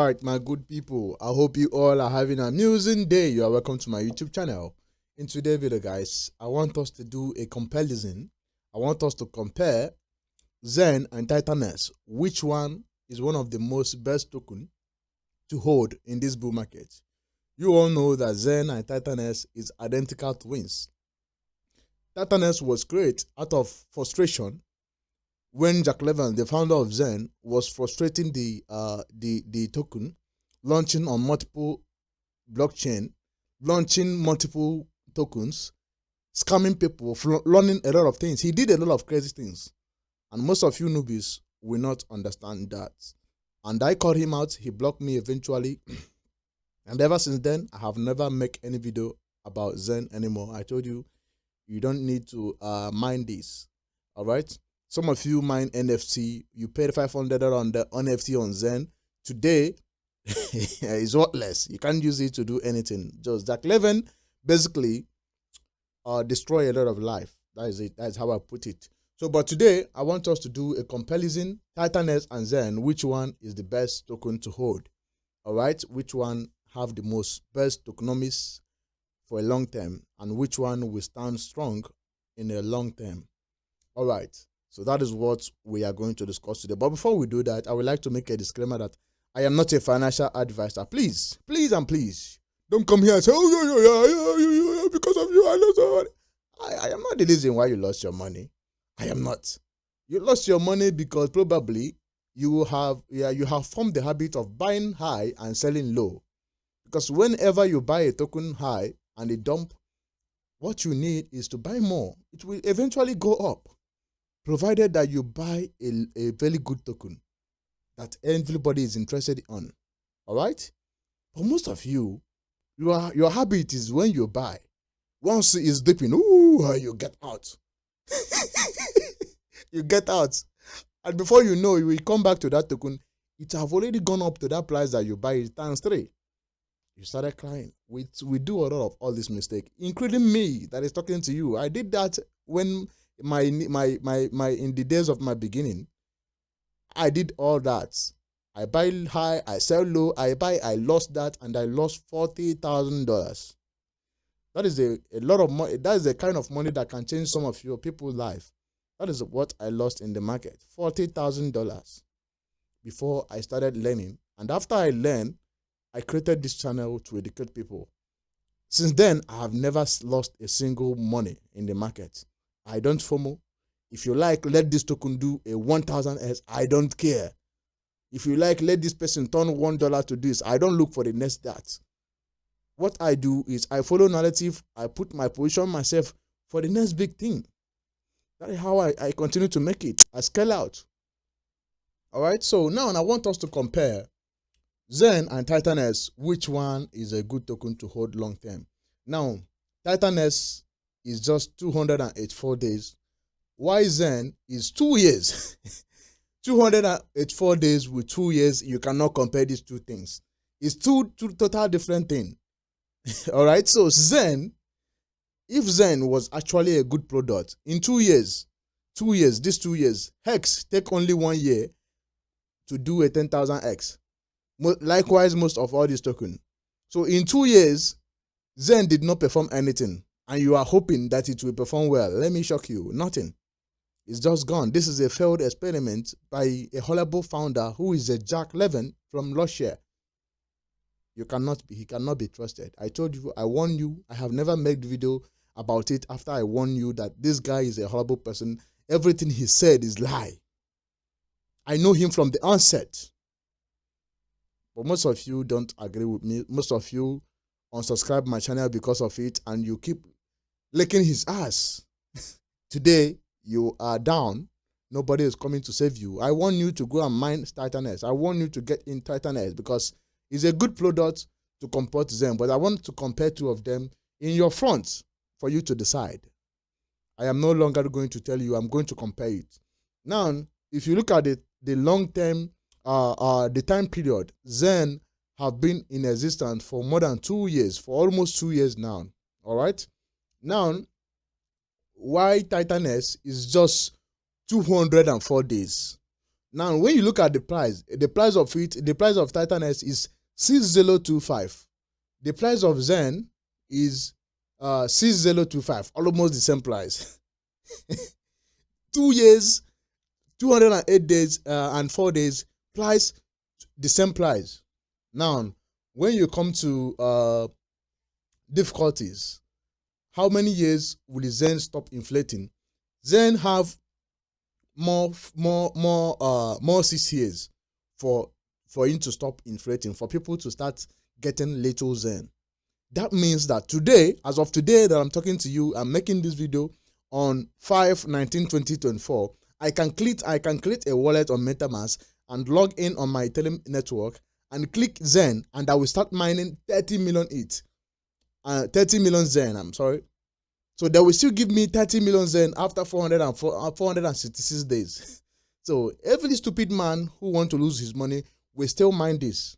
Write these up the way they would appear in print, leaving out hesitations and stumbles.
Alright, my good people, I hope you all are having an amusing day. You are welcome to my YouTube channel. In today's video, guys, I want us to do a comparison. I want us to compare XEN and TITANX. Which one is one of the most best token to hold in this bull market? You all know that XEN and TITANX is identical twins. TITANX was created out of frustration when Jack Levin, the founder of XEN, was frustrating the token, launching on multiple blockchain, launching multiple tokens, scamming people, learning a lot of things. He did a lot of crazy things, and most of you newbies will not understand that. And I called him out. He blocked me eventually, and ever since then, I have never made any video about XEN anymore. I told you, you don't need to mind this. All right. Some of you mine NFT, you paid $500 on the NFT on XEN. Today, it's worthless. You can't use it to do anything. Just Jack Levin basically destroy a lot of life. That is it. That's how I put it. So, but today, I want us to do a comparison, TITANX and XEN, which one is the best token to hold. All right? Which one have the most best tokenomics for a long term, and which one will stand strong in a long term. All right. So that is what we are going to discuss today. But before we do that, I would like to make a disclaimer that I am not a financial advisor. Please, please, and please, don't come here and say, oh, yeah, because of you, I lost my money. I am not the reason why you lost your money. I am not. You lost your money because probably you have formed the habit of buying high and selling low. Because whenever you buy a token high and it dump, what you need is to buy more. It will eventually go up, provided that you buy a very good token that everybody is interested on. All right? But most of you, your habit is when you buy, once it's dipping, ooh, you get out. You get out. And before you know, you will come back to that token. It have already gone up to that price that you buy it times 3. You started crying. We do a lot of all this mistake, including me that is talking to you. I did that when in the days of my beginning. I did all that. I buy high, I sell low, I lost that, and I lost $40,000. That is a lot of money. That is the kind of money that can change some of your people's life. That is what I lost in the market, $40,000, before I started learning. And after I learned, I created this channel to educate people. Since then, I have never lost a single money in the market. I don't FOMO. If you like, let this token do a 1,000x. I don't care. If you like, let this person turn $1 to this. I don't look for the next that. What I do is I follow narrative. I put my position myself for the next big thing. That is how I continue to make it. I scale out. All right. So now I want us to compare XEN and TITANX. Which one is a good token to hold long term? Now, TITANX is just 284 days. Why XEN is 2 years. 284 days with 2 years, you cannot compare these two things. It's two total different things. All right, so XEN, if XEN was actually a good product, in 2 years, these 2 years, Hex take only 1 year to do a 10,000x. Likewise, most of all these tokens. So in 2 years, XEN did not perform anything, and you are hoping that it will perform well. Let me shock you, nothing. It's just gone. This is a failed experiment by a horrible founder who is a Jack Levin from Russia. He cannot be trusted. I told you, I warned you. I have never made video about it after I warned you that this guy is a horrible person. Everything he said is lie. I know him from the onset. But most of you don't agree with me. Most of you unsubscribe my channel because of it, and you keep licking his ass. Today, you are down. Nobody is coming to save you. I want you to go and mine TITANX. I want you to get in TITANX because it's a good product to compare to them. But I want to compare two of them in your front for you to decide. I am no longer going to tell you. I'm going to compare it. Now, if you look at the long term, the time period, XEN have been in existence for more than 2 years, for almost 2 years now. All right. Now, why TITANX is just 204 days. Now, when you look at the price of it, the price of TitanX is 6025. The price of XEN is 6025, almost the same price. 2 years, 208 days and 4 days, price the same price. Now, when you come to difficulties, how many years will the XEN stop inflating? XEN have more 6 years for it to stop inflating, for people to start getting little XEN. That means that today, as of today that I'm talking to you, I'm making this video on 5/19/2024. I can create a wallet on MetaMask and log in on my Ethereum network and click XEN, and I will start mining 30 million ETH. 30 million XEN, I'm sorry. So they will still give me 30 million XEN after 466 days. So every stupid man who want to lose his money will still mine this.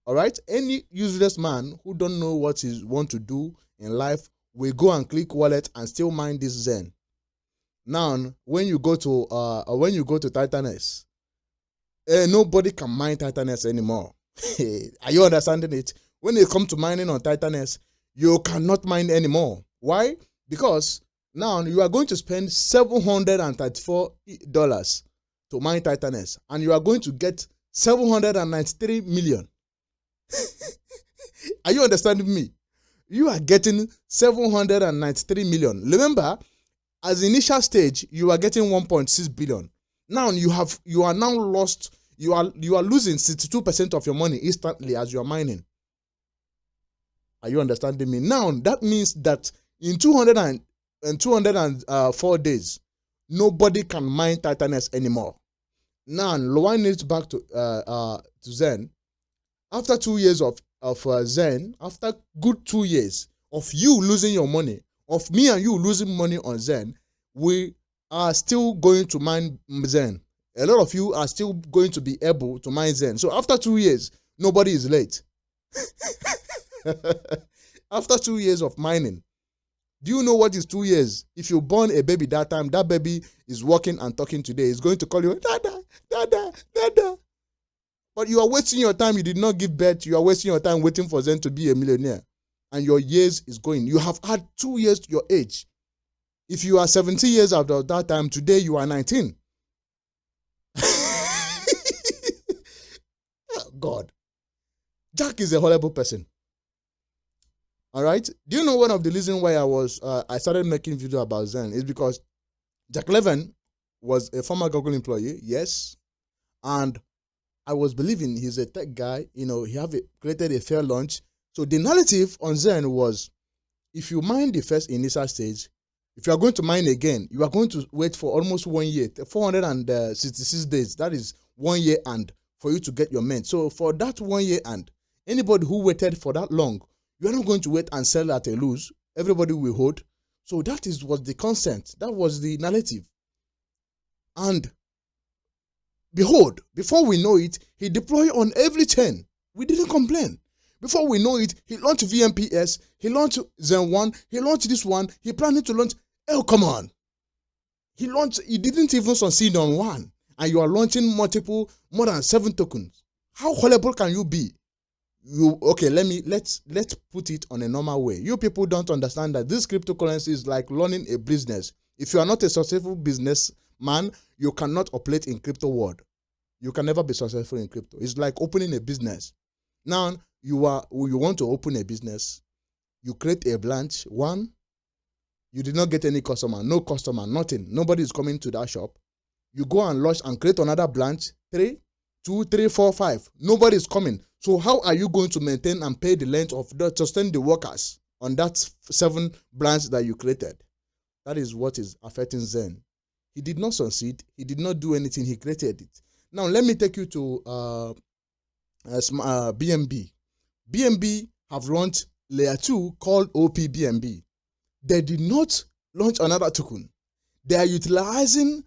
All right? Any useless man who don't know what he want to do in life will go and click wallet and still mine this XEN. Now, when you go to TitanX, nobody can mine TitanX anymore. Are you understanding it? When it comes to mining on TitanX, you cannot mine anymore. Why? Because now you are going to spend $734 to mine TitanX, and you are going to get 793 million. Are you understanding me? You are getting 793 million. Remember, as the initial stage, you are getting 1.6 billion. Now you are now lost. You are losing 62% of your money instantly as you are mining. Are you understanding me? Now that means that in 204 days, nobody can mine TitanX anymore. Now, rewind it back to XEN. After 2 years of XEN, after good 2 years of you losing your money, of me and you losing money on XEN, we are still going to mine XEN. A lot of you are still going to be able to mine XEN. So after 2 years, nobody is late. After 2 years of mining, do you know what is 2 years? If you born a baby that time, that baby is walking and talking today. It's going to call you, Dada, Dada, Dada. But you are wasting your time. You did not give birth. You are wasting your time waiting for them to be a millionaire. And your years is going. You have had 2 years to your age. If you are 70 years after that time, today you are 19. God. Jack is a horrible person. All right. Do you know one of the reasons why I started making video about XEN is because Jack Levin was a former Google employee, yes, and I was believing he's a tech guy. You know, he created a fair launch. So the narrative on XEN was, if you mine the first initial stage, if you are going to mine again, you are going to wait for almost 1 year, 466 days. That is 1 year and for you to get your mint. So for that 1 year and, anybody who waited for that long, you are not going to wait and sell at a lose. Everybody will hold. So that was the consent. That was the narrative. And behold, before we know it, he deployed on every chain. We didn't complain. Before we know it, he launched VMPS, he launched XEN 1, he launched this one, he planned to launch. Oh, come on. He didn't even succeed on one. And you are launching more than 7 tokens. How horrible can you be? Okay, let's put it on a normal way. You people don't understand that this cryptocurrency is like running a business. If you are not a successful businessman, you cannot operate in crypto world. You can never be successful in crypto. It's like opening a business. Now you want to open a business. You create a branch. 1, you did not get any customer, no customer, nothing. Nobody is coming to that shop. You go and launch and create another branch. 3, 2, 3, 4, 5. Nobody is coming. So how are you going to maintain and pay the rent of sustain the workers on that 7 branches that you created? That is what is affecting XEN. He did not succeed. He did not do anything. He created it. Now let me take you to BNB. BNB have launched layer 2 called OPBNB. They did not launch another token. They are utilizing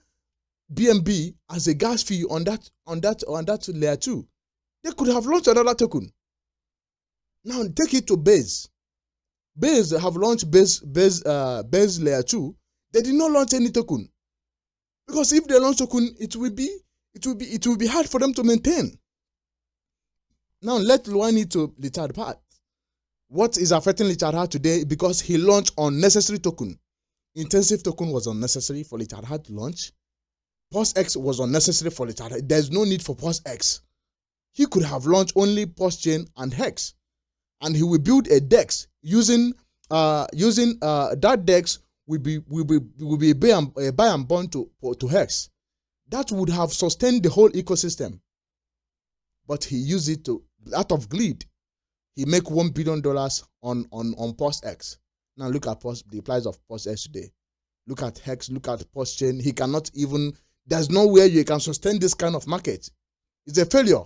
BNB as a gas fee on that layer 2. They could have launched another token. Now take it to Base. Base have launched Base layer 2. They did not launch any token. Because if they launch token, it will be it will be hard for them to maintain. Now let one into Richard part. What is affecting Richard Hart today? Because he launched unnecessary token. Intensive token was unnecessary for Richard Hart to launch. POSX was unnecessary for Richard Hart. There's no need for POSX. He could have launched only POSChain and Hex, and he will build a DEX using that DEX will be a buy and burn to Hex. That would have sustained the whole ecosystem. But he used it to out of greed. He make $1 billion on POSX. Now look at the price of POSX today. Look at Hex, look at POSChain. He cannot even, there's nowhere you can sustain this kind of market. It's a failure.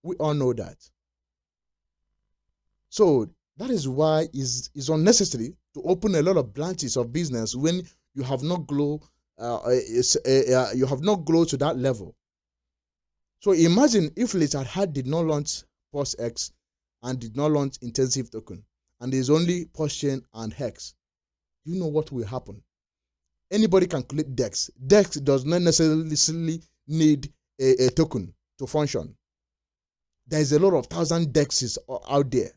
We all know that. So that is why it's unnecessary to open a lot of branches of business when you have not grown you have not grown to that level. So imagine if Richard Hart did not launch POSX and did not launch intensive token, and there's only POSChain and Hex. You know what will happen? Anybody can create DEX. DEX does not necessarily need a token to function. There is a lot of 1,000 DEXs out there.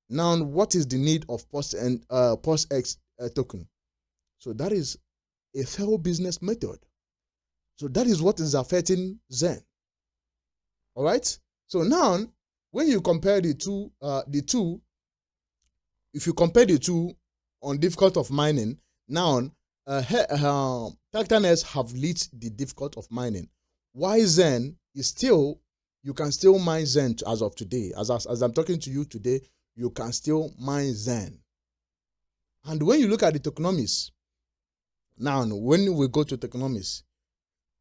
Now, what is the need of POSX token? So that is a failed business method. So that is what is affecting XEN. All right. So now, when you compare the two, if you compare the two on difficult of mining, now TITANX have reached the difficult of mining. Why XEN is still, you can still mine XEN as of today. As I'm talking to you today, you can still mine XEN. And when you look at the tokenomics, now when we go to tokenomics,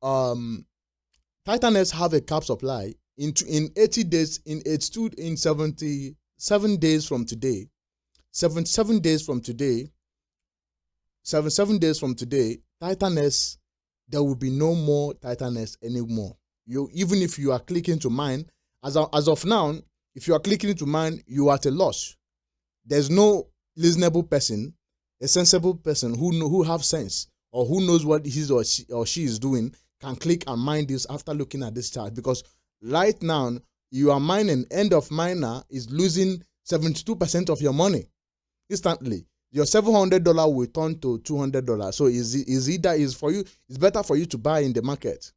TITANX have a cap supply in 80 days, in 77 days from today. 77 days from today, TITANX, there will be no more TITANX anymore. Even if you are clicking to mine, as of now, if you are clicking to mine, you are at a loss. There's no reasonable person, a sensible person who have sense or who knows what he or she is doing can click and mine this after looking at this chart, because right now you are mining. End of miner is losing 72% of your money instantly. Your $700 will turn to $200. So it's better for you to buy in the market.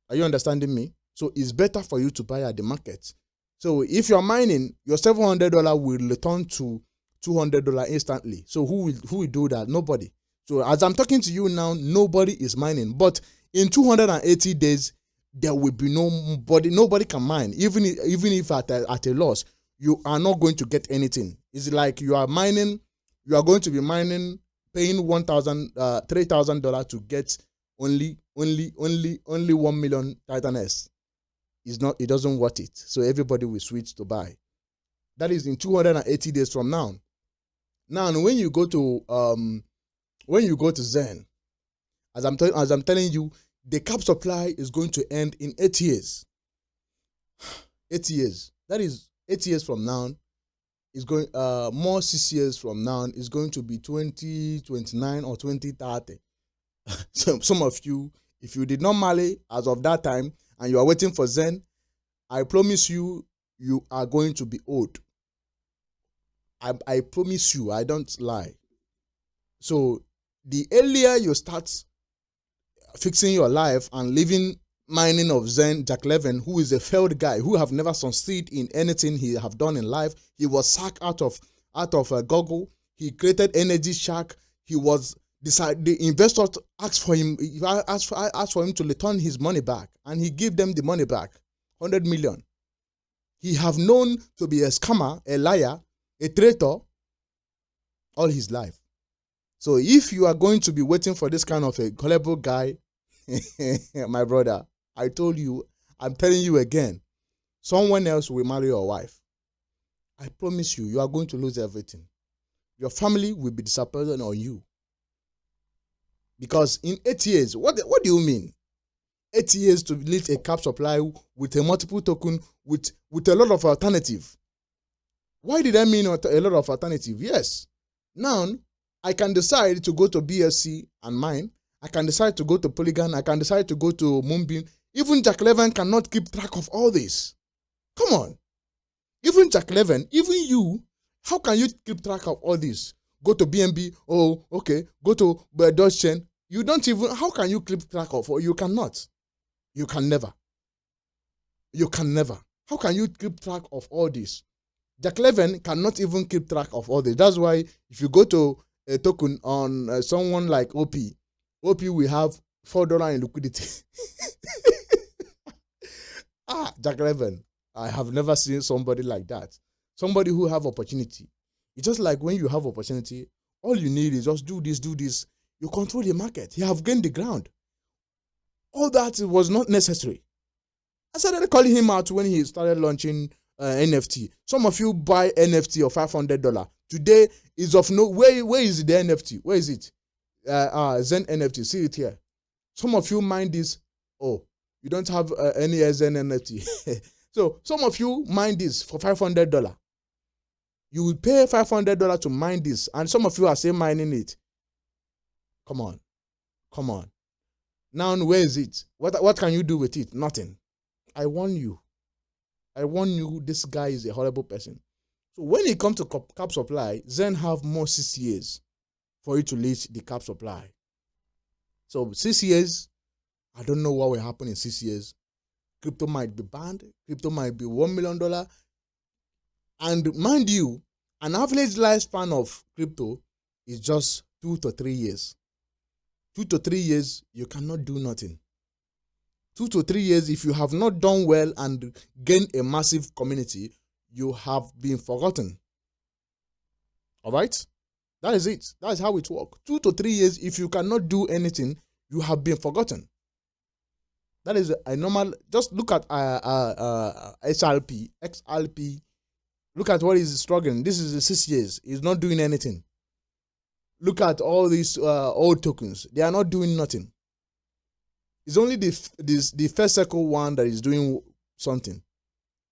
Are you understanding me? So it's better for you to buy at the market. So if you're mining, your $700 will return to $200 instantly. So who will do that? Nobody. So as I'm talking to you now, nobody is mining. But in 280 days, there will be nobody can mine. Even if at a loss, you are not going to get anything. It's like you are mining, you are going to be mining, paying $3,000 to get only 1 million TITANX. It doesn't worth it. So everybody will switch to buy. That is in 280 days from now. Now, when you go to XEN, as I'm telling you, the cap supply is going to end in 8 years. 8 years. That is 8 years from now. Is going more 6 years from now is going to be 2029 or 2030. So some of you, if you did not marry as of that time and you are waiting for XEN, I promise you, you are going to be old. I promise you, I don't lie. So the earlier you start fixing your life and living mining of XEN, Jack Levin, who is a failed guy who have never succeeded in anything he have done in life. He was sacked out of Google. He created Energy Shark. He was the investors asked for him to return his money back, and he gave them the money back, 100 million. He have known to be a scammer, a liar, a traitor all his life. So if you are going to be waiting for this kind of a gullible guy, my brother, I told you, I'm telling you again, someone else will marry your wife. I promise you, you are going to lose everything. Your family will be disappointed on you. Because in 8 years, what do you mean? 8 years to lead a cap supply with a multiple token with a lot of alternative. Why did I mean a lot of alternative? Yes. Now, I can decide to go to BSC and mine. I can decide to go to Polygon. I can decide to go to Moonbeam. Even Jack Levin cannot keep track of all this. Come on. Even Jack Levin, even you, how can you keep track of all this? Go to BNB, oh, okay. Go to Deutsche Chain. You don't even, how can you keep track of, or you cannot? You can never. You can never. How can you keep track of all this? Jack Levin cannot even keep track of all this. That's why if you go to a token on someone like OP will have $4 in liquidity. Jack Levin, I have never seen somebody like that. Somebody who have opportunity. It's just like when you have opportunity, all you need is just do this, do this. You control the market. You have gained the ground. All that was not necessary. I started calling him out when he started launching NFT. Some of you buy NFT of $500. Today is of no, where is the NFT? Where is it? Zen NFT, see it here. Some of you mine this. Oh, you don't have any Zen NFT. So some of you mine this for $500. You will pay $500 to mine this, and some of you are still mining it. Come on, come on. Now where is it? What can you do with it? Nothing. I warn you. I warn you, this guy is a horrible person. So when it comes to cap supply, Zen have more 6 years for you to reach the cap supply. So 6 years, I don't know what will happen in 6 years. Crypto might be banned. Crypto might be $1 million. And mind you, an average lifespan of crypto is just 2 to 3 years. 2 to 3 years, you cannot do nothing. 2 to 3 years, if you have not done well and gained a massive community, you have been forgotten. All right? That is it. That is how it works. 2 to 3 years, if you cannot do anything, you have been forgotten. That is a normal. Just look at XRP. Look at what he's struggling. This is 6 years. He's not doing anything. Look at all these old tokens. They are not doing nothing. It's only the first circle one that is doing something.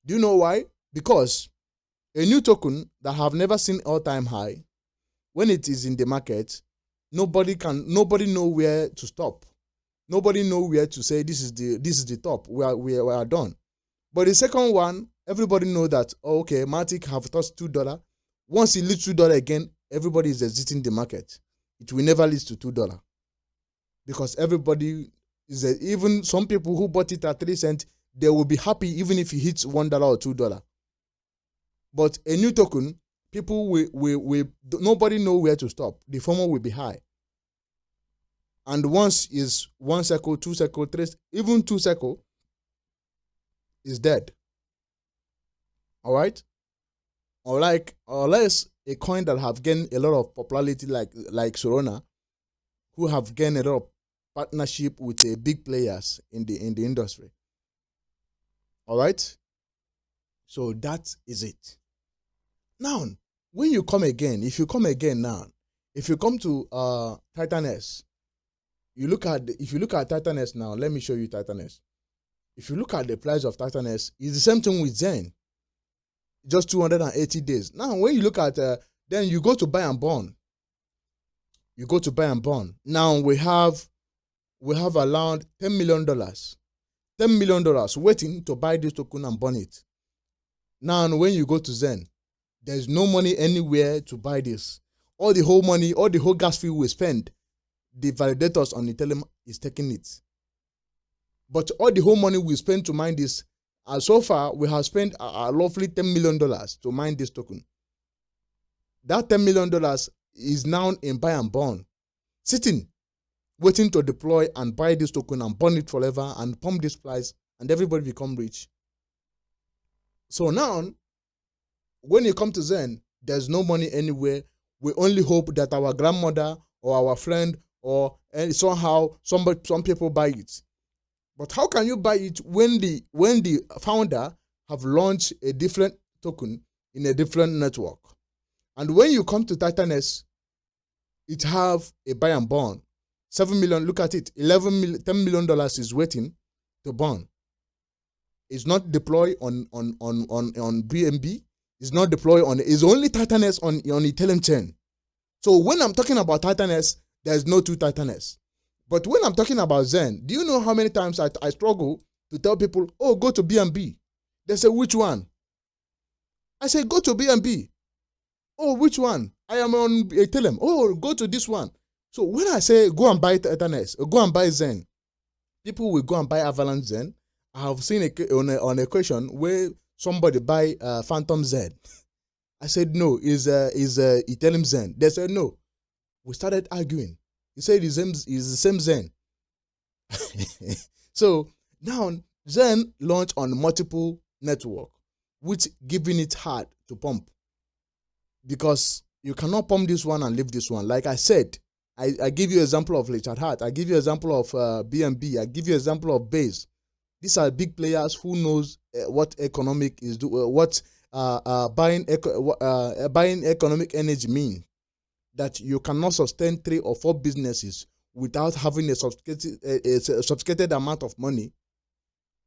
Do you know why? Because a new token that have never seen all-time high, when it is in the market, nobody know where to stop. Nobody know where to say this is the top. We are done. But the second one, everybody know that, oh, okay, Matic have touched $2. Once it leads $2 again, everybody is exiting the market. It will never lead to $2 because everybody is even some people who bought it at 3 cents, they will be happy even if it hits $1 or $2. But a new token, people will nobody know where to stop. The FOMO will be high. And once is 1 circle, 2 circle, 3, even 2 circle is dead. All right? Unless a coin that have gained a lot of popularity like Solana, who have gained a lot of partnership with the big players in the industry. All right? So that is it. Now, when you come again, if you come to TITANX, if you look at TITANX now, let me show you TITANX. If you look at the price of TITANX, it's the same thing with Zen. Just 280 days. Now, when you look at, then you go to buy and bond. You go to buy and bond. Now we have around $10 million. $10 million waiting to buy this token and burn it. Now, when you go to Zen, there's no money anywhere to buy this. All the whole gas fee we spend, the validators on Ethereum is taking it. But all the whole money we spend to mine this, so far we have spent roughly $10 million to mine this token. That $10 million is now in buy and burn, sitting, waiting to deploy and buy this token and burn it forever and pump this price and everybody become rich. So now, when you come to Zen, there's no money anywhere. We only hope that our grandmother or our friend or somehow some people buy it. But how can you buy it when the founder have launched a different token in a different network? And when you come to TITANX, it have a buy and burn. 7 million, look at it, $10 million is waiting to burn. It's not deployed on BNB. It's not deployed it's only TITANX on Ethereum chain. So when I'm talking about TITANX, there's no two TITANX. But when I'm talking about Zen, do you know how many times I struggle to tell people, oh, go to B&B? They say, which one? I say, go to B&B. Oh, which one? I am on Ethereum. Oh, go to this one. So when I say go and buy TitanX, or go and buy Zen, people will go and buy Avalanche Zen. I have seen on a question where somebody buy Phantom Zen. I said, no, is Ethereum Zen. They said, no. We started arguing. He said it's the same Zen. So now Zen launched on multiple network, which giving it hard to pump. Because you cannot pump this one and leave this one. Like I said, I give you example of Richard Hart. I give you example of B&B. I give you example of Base. These are big players who knows what economic is what buying economic energy mean. That you cannot sustain 3 or 4 businesses without having a sophisticated amount of money.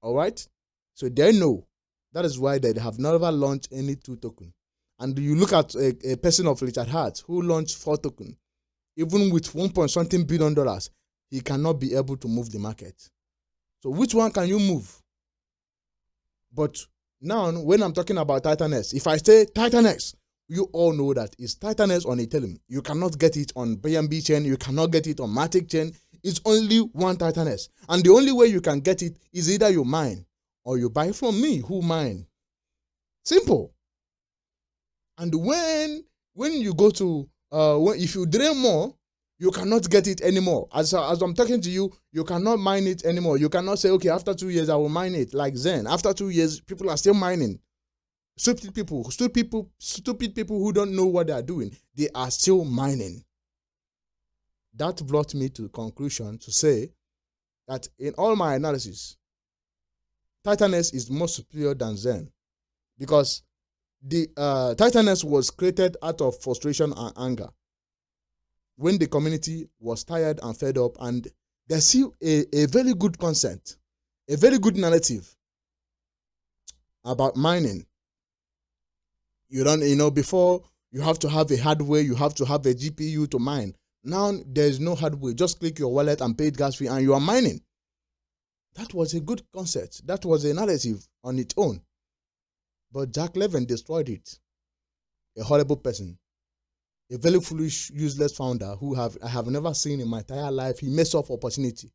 All right, so they know. That is why they have never launched any 2 token. And you look at a person of Richard Hart who launched 4 token, even with $1.something billion, he cannot be able to move the market. So which one can you move? But now when I'm talking about TitanX, if I say TitanX, you all know that it's TitanX on Ethereum. You cannot get it on BNB chain. You cannot get it on Matic chain. It's only one TitanX. And the only way you can get it is either you mine or you buy from me who mine. Simple. And when you go to, if you drain more, you cannot get it anymore. As I'm talking to you, you cannot mine it anymore. You cannot say, okay, after 2 years, I will mine it like Zen. After 2 years, people are still mining. Stupid people who don't know what they are doing, they are still mining. That brought me to the conclusion to say that in all my analysis, TitanX is more superior than Zen, because the TitanX was created out of frustration and anger when the community was tired and fed up, and they see a very good concept, a very good narrative about mining. Before you have to have a hardware, you have to have a GPU to mine. Now there's no hardware. Just click your wallet and pay gas fee and you are mining. That was a good concept. That was a narrative on its own. But Jack Levin destroyed it. A horrible person. A very foolish, useless founder who I have never seen in my entire life. He messed up opportunity.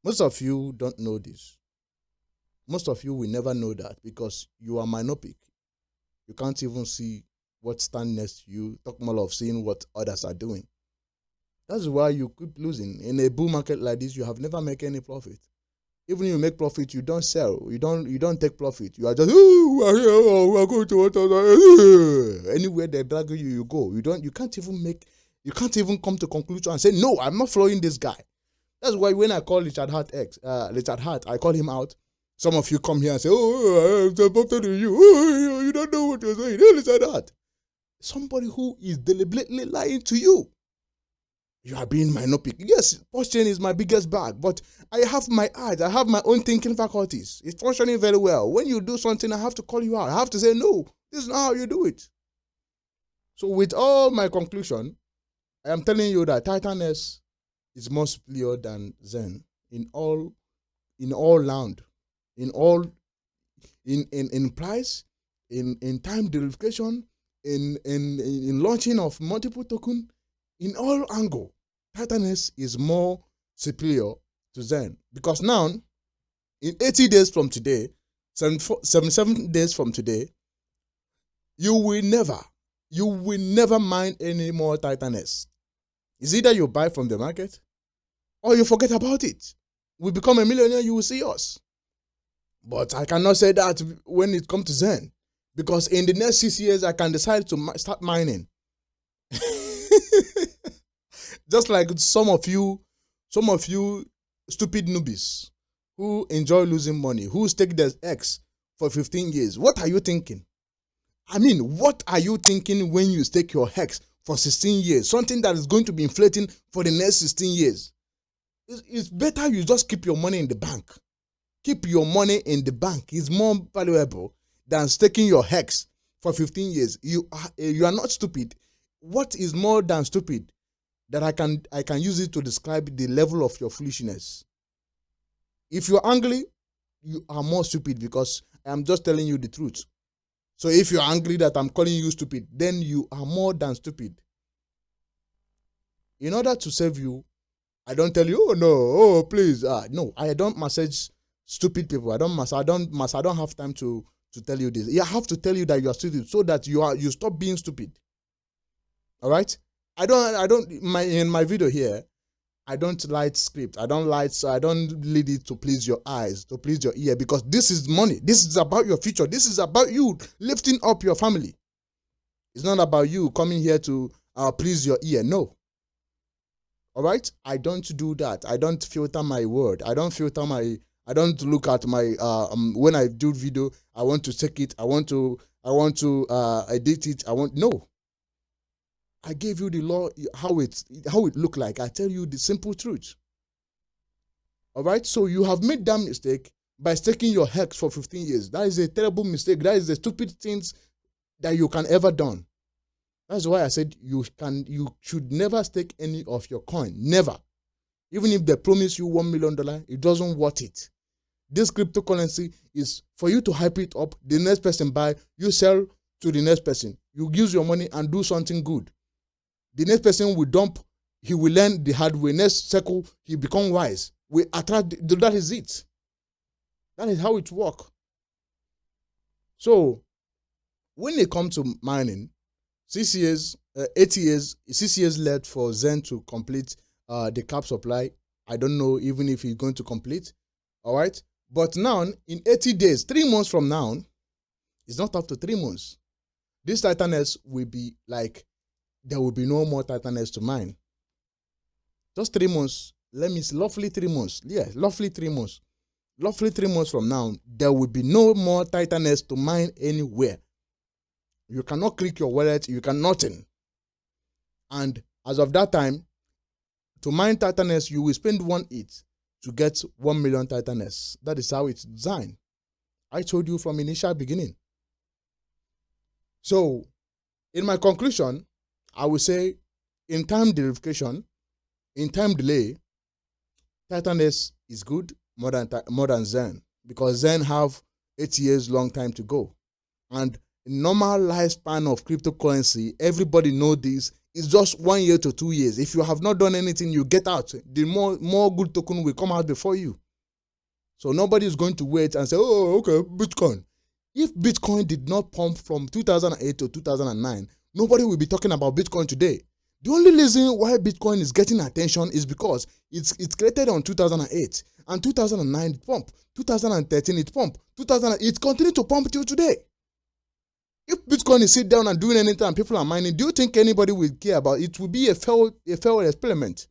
Most of you don't know this. Most of you will never know that because you are myopic. You can't even see what stands next to you. Talk more of seeing what others are doing. That's why you keep losing. In a bull market like this, you have never made any profit. Even if you make profit, you don't sell. You don't take profit. You are just we're going to 1,000. Anywhere they drag you, you go. You can't even come to conclusion and say, no, I'm not following this guy. That's why when I call Richard Hart, I call him out. Some of you come here and say, oh, I'm supporting you. Oh, you don't know what you're saying. Richard Hart. Somebody who is deliberately lying to you. You are being myopic. Yes, post-chain is my biggest bag, but I have my eyes. I have my own thinking faculties. It's functioning very well. When you do something, I have to call you out. I have to say, no, this is not how you do it. So with all my conclusion, I am telling you that TitanX is more superior than Zen in all round, in price, in time verification, in launching of multiple token. In all angle, TitanX is more superior to Zen, because now, in 80 days from today, 77 days from today, you will never mine any more TitanX. It's either you buy from the market or you forget about it. We become a millionaire, you will see us. But I cannot say that when it comes to Zen, because in the next 6 years, I can decide to start mining. Just like some of you stupid newbies who enjoy losing money, who stake their X for 15 years. What are you thinking? I mean, what are you thinking when you stake your X for 16 years? Something that is going to be inflating for the next 16 years. It's better you just keep your money in the bank. Keep your money in the bank. It's more valuable than staking your X for 15 years. You are not stupid. What is more than stupid that I can use it to describe the level of your foolishness. If you're angry, you are more stupid because I'm just telling you the truth. So if you're angry that I'm calling you stupid, then you are more than stupid. In order to save you, I don't tell you, oh no, oh please, no, I don't massage stupid people. I don't have time to tell you this. I have to tell you that you are stupid so that you stop being stupid. All right? In my video here, I don't light script. I don't lead it to please your eyes, to please your ear, because this is money. This is about your future. This is about you lifting up your family. It's not about you coming here to please your ear. No. All right? I don't do that. I don't filter my word. I don't look at my when I do video, I want to check it. I want to edit it. No. I gave you the law, how it look like. I tell you the simple truth. All right? So you have made that mistake by staking your hex for 15 years. That is a terrible mistake. That is the stupid things that you can ever done. That's why I said you should never stake any of your coin. Never. Even if they promise you $1 million, it doesn't worth it. This cryptocurrency is for you to hype it up. The next person buy, you sell to the next person. You use your money and do something good. The next person will dump, he will learn the hard way. Next cycle, he become wise. We attract, that is it. That is how it works. So, when it comes to mining, 6 years, 8 years, 6 years left for Zen to complete the cap supply. I don't know even if he's going to complete. All right. But now, in 80 days, 3 months from now, it's not up to 3 months. This TitanX will be like, there will be no more TitanX to mine. Just 3 months. Let me see, roughly 3 months. Yeah, roughly 3 months. Roughly 3 months from now, there will be no more TitanX to mine anywhere. You cannot click your wallet. You can nothing. And as of that time, to mine TitanX, you will spend 1 ETH to get 1 million TitanX. That is how it's designed. I told you from initial beginning. So, in my conclusion, I will say, in time verification, in time delay, TitanX is good more than Zen, because Zen have 8 years long time to go. And normal lifespan of cryptocurrency, everybody know this, is just 1 year to 2 years. If you have not done anything, you get out. The more good token will come out before you. So nobody is going to wait and say, oh, okay, Bitcoin. If Bitcoin did not pump from 2008 to 2009, nobody will be talking about Bitcoin today. The only reason why Bitcoin is getting attention is because it's created on 2008. And 2009 it pumped. 2013 it pumped. It continued to pump till today. If Bitcoin is sit down and doing anything and people are mining, do you think anybody will care about it? It will be a failed experiment.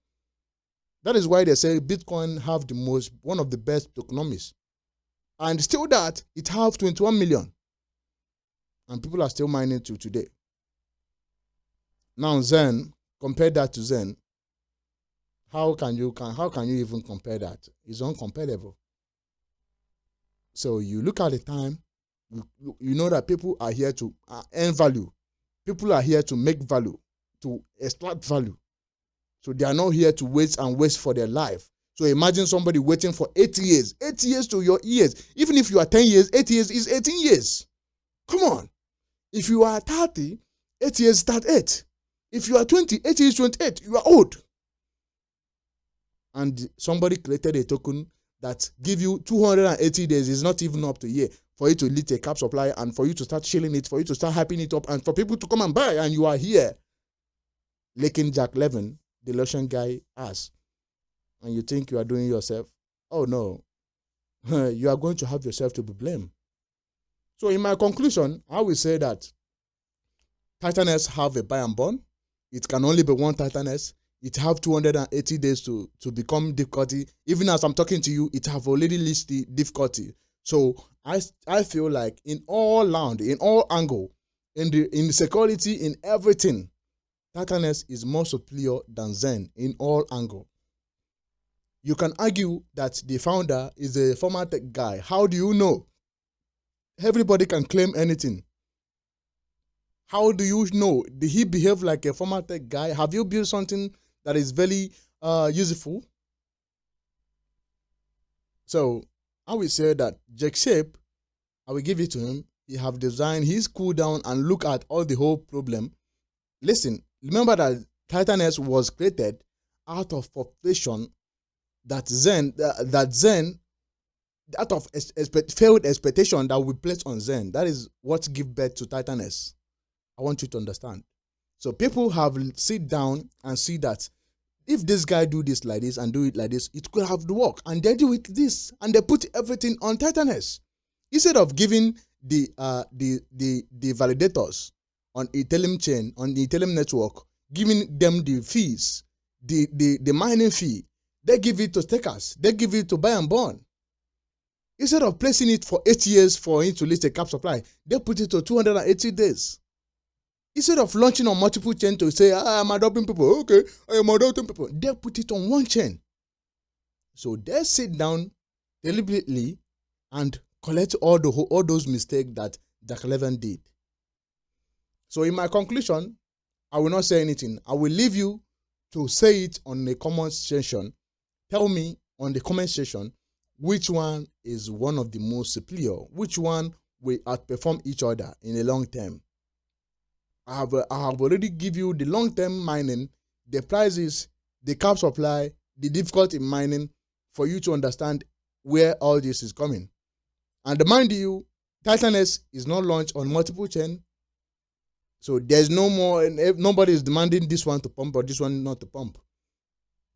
That is why they say Bitcoin have one of the best tokenomics. And still that, it have 21 million. And people are still mining till today. Now Zen, compare that to Zen. How can you even compare that? It's uncomparable. So you look at the time, you know that people are here to earn value. People are here to make value, to extract value. So they are not here to waste for their life. So imagine somebody waiting for 8 years. 8 years to your ears. Even if you are 10 years, 8 years is 18 years. Come on. If you are 30, 8 years start 8. If you are 20, 8 years 28. You are old. And somebody created a token that give you 280 days. It's not even up to a year for you to lead a cap supply and for you to start shilling it, for you to start hyping it up, and for people to come and buy, and you are here licking Jack Levin, the Russian guy, ass. And you think you are doing yourself? Oh no. You are going to have yourself to be blamed. So in my conclusion, I will say that TitanX have a buy and burn. It can only be one TitanX. It have 280 days to become difficulty. Even as I'm talking to you, it have already reached the difficulty. So I feel like in all round, in all angle, in the security, in everything, TitanX is more superior than Zen in all angle. You can argue that the founder is a former tech guy. How do you know? Everybody can claim anything. How do you know? Did he behave like a former tech guy? Have you built something that is very useful. So I will say that Jack Shape, I will give it to him. He have designed his cool down and look at all the whole problem. Listen, remember that TitanX was created out of frustration that Zen out of failed expectation that we place on Zen. That is what give birth to TitanX. I want you to understand. So people have sit down and see that if this guy do this like this and do it like this, it could have the work, and they do it this, and they put everything on TitanX instead of giving the validators on Ethereum chain, on the Ethereum network, giving them the fees, the mining fee. They give it to takers. They give it to buy and burn. Instead of placing it for 8 years for it to list a cap supply, they put it to 280 days. Instead of launching on multiple chains to say, I'm adopting people, okay, I am adopting people, they put it on one chain. So they sit down deliberately and collect all those mistakes that Jack Levin did. So in my conclusion, I will not say anything. I will leave you to say it on the comment section. Tell me on the comment section which one is one of the most superior, which one will outperform each other in the long term. I have already give you the long-term mining, the prices, the cap supply, the difficulty in mining for you to understand where all this is coming. And mind you, TitanX is not launched on multiple chain. So there's no more, nobody is demanding this one to pump or this one not to pump.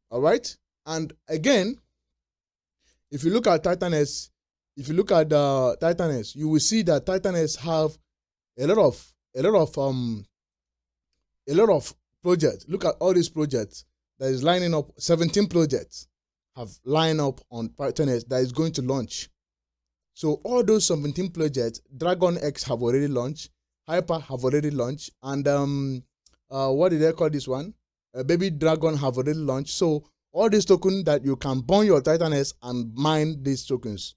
All right? And again, if you look at TitanX, TitanX, you will see that TitanX have a lot of projects. Look at all these projects that is lining up. 17 projects have lined up on TitanX that is going to launch. So all those 17 projects, Dragon X have already launched, Hyper have already launched, and what did they call this one? Baby Dragon have already launched. So all these tokens that you can burn your TitanX and mine these tokens.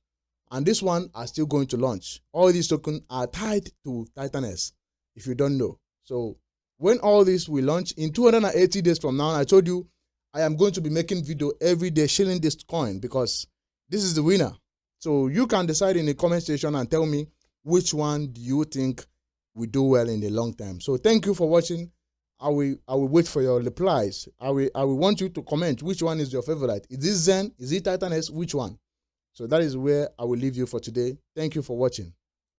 And this one are still going to launch. All these tokens are tied to TitanX, if you don't know. So when all this will launch in 280 days from now, I told you I am going to be making video every day shilling this coin because this is the winner. So you can decide in the comment section and tell me which one do you think will do well in the long term. So thank you for watching. I will wait for your replies. I will want you to comment which one is your favorite. Is this Zen? Is it TitanX? Which one? So that is where I will leave you for today. Thank you for watching.